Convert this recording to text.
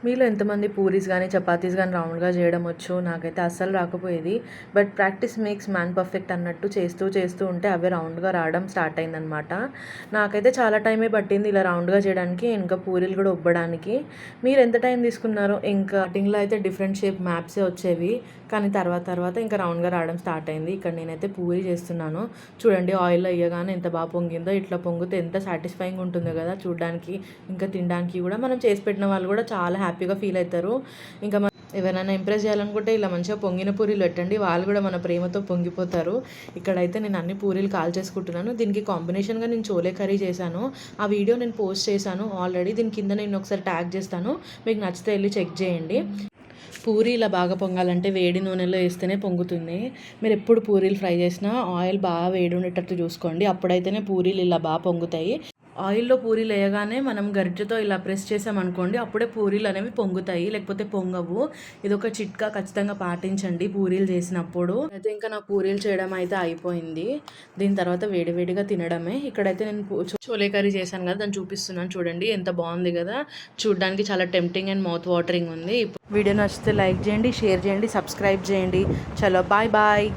మీలో ఎంతమంది పూరీస్ కానీ చపాతీస్ కానీ రౌండ్గా చేయడం వచ్చు? నాకైతే అస్సలు రాకపోయేది. But practice makes man perfect అన్నట్టు చేస్తూ చేస్తూ ఉంటే అవి రౌండ్గా రావడం స్టార్ట్ అయిందనమాట. నాకైతే చాలా టైమే పట్టింది ఇలా రౌండ్గా చేయడానికి, ఇంకా పూరీలు కూడా ఉబ్బడానికి. మీరు ఎంత టైం తీసుకున్నారో? ఇంకా స్టార్టింగ్లో అయితే డిఫరెంట్ షేప్ మ్యాప్సే వచ్చేవి, కానీ తర్వాత తర్వాత ఇంకా రౌండ్గా రావడం స్టార్ట్ అయింది. ఇక్కడ నేనైతే పూరీ చేస్తున్నాను. చూడండి, ఆయిల్లో వేయగానే ఎంత బాగా పొంగిందో. ఇట్లా పొంగితే ఎంత సాటిస్ఫైయింగ్ ఉంటుందో కదా చూడడానికి, ఇంకా తినడానికి కూడా. మనం చేసి పెట్టిన వాళ్ళు కూడా చాలా హ్యాపీగా ఫీల్ అవుతారు. ఇంకా ఎవరైనా ఇంప్రెస్ చేయాలనుకుంటే ఇలా మంచిగా పొంగిన పూరీలు పెట్టండి, వాళ్ళు కూడా మన ప్రేమతో పొంగిపోతారు. ఇక్కడైతే నేను అన్ని పూరీలు కాల్ చేసుకుంటున్నాను. దీనికి కాంబినేషన్గా నేను చోలే కర్రీ చేశాను. ఆ వీడియో నేను పోస్ట్ చేశాను ఆల్రెడీ. దీని కింద నేను ఒకసారి ట్యాగ్ చేస్తాను, మీకు నచ్చితే వెళ్ళి చెక్ చేయండి. పూరి ఇలా బాగా పొంగాలంటే వేడి నూనెలో వేస్తేనే పొంగుతుంది. మీరు ఎప్పుడు పూరీలు ఫ్రై చేసినా ఆయిల్ బాగా వేడి ఉండేటట్టు చూసుకోండి, అప్పుడైతేనే పూరీలు ఇలా బాగా పొంగుతాయి. ఆయిల్లో పూరీలు వేయగానే మనం గరిటెతో ఇలా ప్రెస్ చేసామనుకోండి, అప్పుడే పూరీలు అనేవి పొంగుతాయి, లేకపోతే పొంగవు. ఇది ఒక చిట్కా, ఖచ్చితంగా పాటించండి పూరీలు చేసినప్పుడు. అయితే ఇంకా నా పూరీలు చేయడం అయితే అయిపోయింది. దీని తర్వాత వేడివేడిగా తినడమే. ఇక్కడైతే నేను చోలే కర్రీ చేశాను కదా, దాన్ని చూపిస్తున్నాను చూడండి. ఎంత బాగుంది కదా, చూడడానికి చాలా టెంప్టింగ్ అండ్ మౌత్ వాటరింగ్ ఉంది. వీడియో నచ్చితే లైక్ చేయండి, షేర్ చేయండి, సబ్స్క్రైబ్ చేయండి. చలో బాయ్ బాయ్.